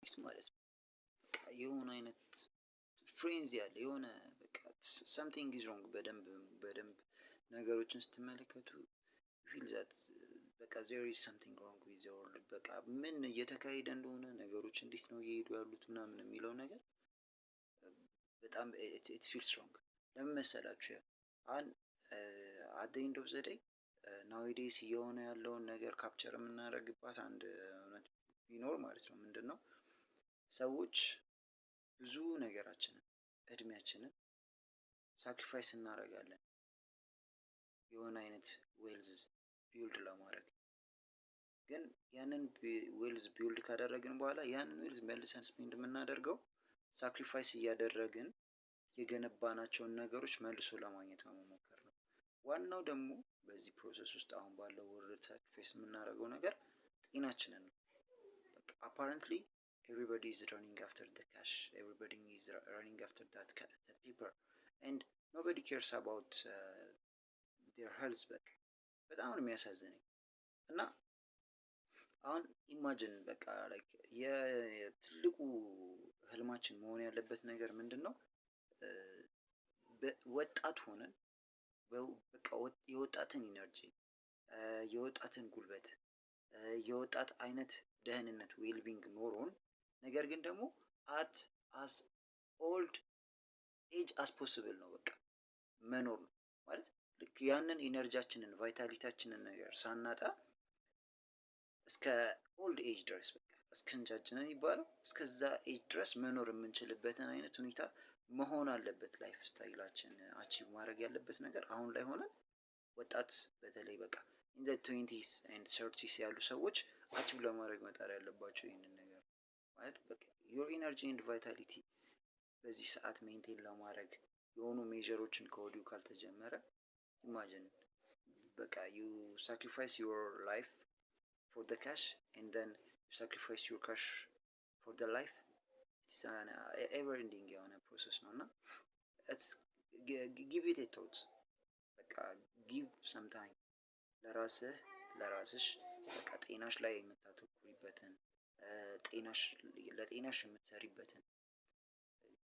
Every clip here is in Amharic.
ፒስ ማለት ነው። በቃ የሆነ አይነት ፍሬንዚ ያለ የሆነ በቃ something is wrong በደንብ ነገሮችን ስትመለከቱ ፊል ዛት በቃ there is something wrong with the world በቃ ምን እየተካሄደ እንደሆነ ነገሮች እንዴት ነው እየሄዱ ያሉት ምናምን የሚለው ነገር በጣም it feels wrong። ለምን መሰላችሁ? አሁን at the end of the day nowadays እየሆነ ያለውን ነገር ካፕቸር የምናደርግባት አንድ እውነት ቢኖር ማለት ነው ምንድነው ሰዎች ብዙ ነገራችንን እድሜያችንን ሳክሪፋይስ እናደርጋለን የሆነ አይነት ዌልዝ ቢውልድ ለማድረግ። ግን ያንን ዌልዝ ቢውልድ ካደረግን በኋላ ያንን ዌልዝ መልሰን ስፔንድ የምናደርገው ሳክሪፋይስ እያደረግን የገነባናቸውን ነገሮች መልሶ ለማግኘት መሞከር ነው። ዋናው ደግሞ በዚህ ፕሮሰስ ውስጥ አሁን ባለው ወርልድ ሳክሪፋይስ የምናደርገው ነገር ጤናችንን ነው። በቃ አፓረንትሊ everybody is running after the cash, everybody is running after that paper and nobody cares about their health። በጣም ነው የሚያሳዝነኝ። እና አሁን ኢማጂን በቃ ላይክ የትልቁ ህልማችን መሆን ያለበት ነገር ምንድነው? ወጣት ሆነን በቃ የወጣትን ኢነርጂ የወጣትን ጉልበት የወጣት አይነት ደህንነት ዌልቢንግ ኖሮን ነገር ግን ደግሞ አስ ኦልድ ኤጅ አስ ፖስብል ነው በቃ መኖር ነው ማለት ልክ ያንን ኢነርጂያችንን ቫይታሊቲያችንን ነገር ሳናጣ እስከ ኦልድ ኤጅ ድረስ በቃ እስክንጃጅ ነው የሚባለው እስከዛ ኤጅ ድረስ መኖር የምንችልበትን አይነት ሁኔታ መሆን አለበት። ላይፍ ስታይላችን አቺቭ ማድረግ ያለበት ነገር አሁን ላይ ሆነን ወጣት በተለይ በቃ ኢን ዘ 20s and 30s ያሉ ሰዎች አቺቭ ለማድረግ መጣር ያለባቸው ይህንን ነገር ማለት በቃ your energy and vitality በዚህ ሰዓት ሜንቴን ለማድረግ የሆኑ ሜጀሮችን ከወዲሁ ካልተጀመረ ኢማጂን በቃ you sacrifice your life for the cash and then you sacrifice your cash for the life. it's an ever ending የሆነ ፕሮሰስ ነው እና it's give it a thought በቃ give some time ለራስሽ በቃ ጤናሽ ላይ የምታተኩሪበትን ለጤናሽ የምትሰሪበትን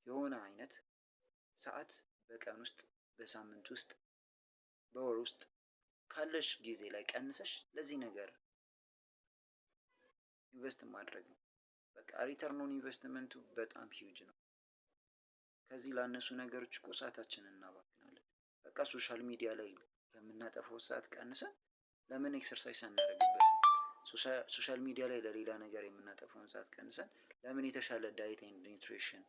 የሆነ አይነት ሰዓት በቀን ውስጥ በሳምንት ውስጥ በወር ውስጥ ካለሽ ጊዜ ላይ ቀንሰሽ ለዚህ ነገር ኢንቨስት ማድረግ ነው። በቃ ሪተርን ኦን ኢንቨስትመንቱ በጣም ሂውጅ ነው። ከዚህ ላነሱ ነገሮች እኮ ሰዓታችንን እናባክናለን። በቃ ሶሻል ሚዲያ ላይ ከምናጠፋው ሰዓት ቀንሰን ለምን ኤክሰርሳይዝ አናደርግበትም? ሶሻል ሚዲያ ላይ ለሌላ ነገር የምናጠፋውን ሰዓት ቀንሰን ለምን የተሻለ ዳይት ኤንድ ኒውትሪሽን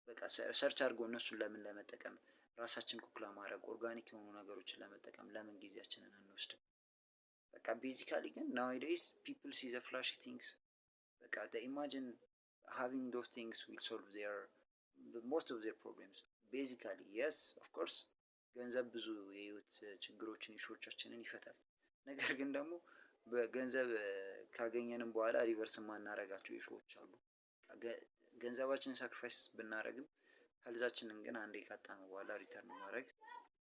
በቃ ሰርች አድርጎ እነሱን ለምን ለመጠቀም ራሳችን ኩክ ለማድረግ ኦርጋኒክ የሆኑ ነገሮችን ለመጠቀም ለምን ጊዜያችንን አንወስድም? በቃ ቤዚካሊ ግን nowadays people see the flashy things በቃ they imagine having those things will solve most of their problems. basically yes of course ገንዘብ ብዙ የህይወት ችግሮችን ኢሹዎቻችንን ይፈታል። ነገር ግን ደግሞ በገንዘብ ካገኘንም በኋላ ሪቨርስ የማናደርጋቸው ኢሹዎች አሉ። ገንዘባችንን ሳክሪፋይስ ብናደርግም ሄልዛችንን ግን አንዴ ካጣነው በኋላ ሪተርን ማድረግ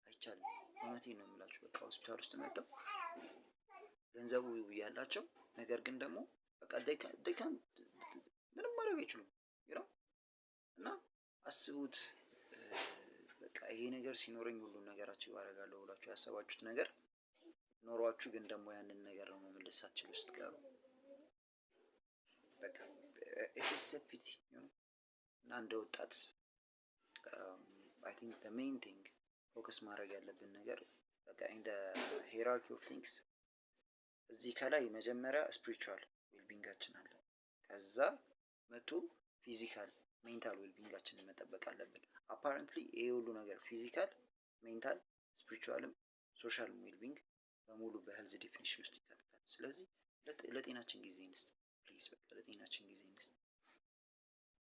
አይቻልም። እውነቴን ነው የምላችሁ። በቃ ሆስፒታል ውስጥ መጥተው ገንዘቡ ያላቸው ነገር ግን ደግሞ በቃ ደካን ምንም ማድረግ አይችሉም ነው እና አስቡት በቃ ይሄ ነገር ሲኖረኝ ሁሉን ነገራችሁ ያደርጋለሁ ብላችሁ ያሰባችሁት ነገር ኖሯችሁ ግን ደግሞ ያንን ነገር ነው መመለስ ሳትችሉ ስትቀሩ በቃ it's a pity እና እንደ ወጣት I think the main thing ፎከስ ማድረግ ያለብን ነገር በቃ in the hierarchy of things እዚህ ከላይ መጀመሪያ ስፒሪቹዋል ዌልቢንጋችን አለ። ከዛ መቶ ፊዚካል ሜንታል ዌልቢንጋችንን መጠበቅ አለብን። አፓረንትሊ ይሄ ሁሉ ነገር ፊዚካል ሜንታል ስፒሪቹዋልም ሶሻል ዌልቢንግ በሙሉ በሄልዝ ዴፊኒሽን ውስጥ ይካተታል። ስለዚህ ለጤናችን ጊዜ እንስጥ ፕሊዝ በቃ ለጤናችን ጊዜ እንስጥ።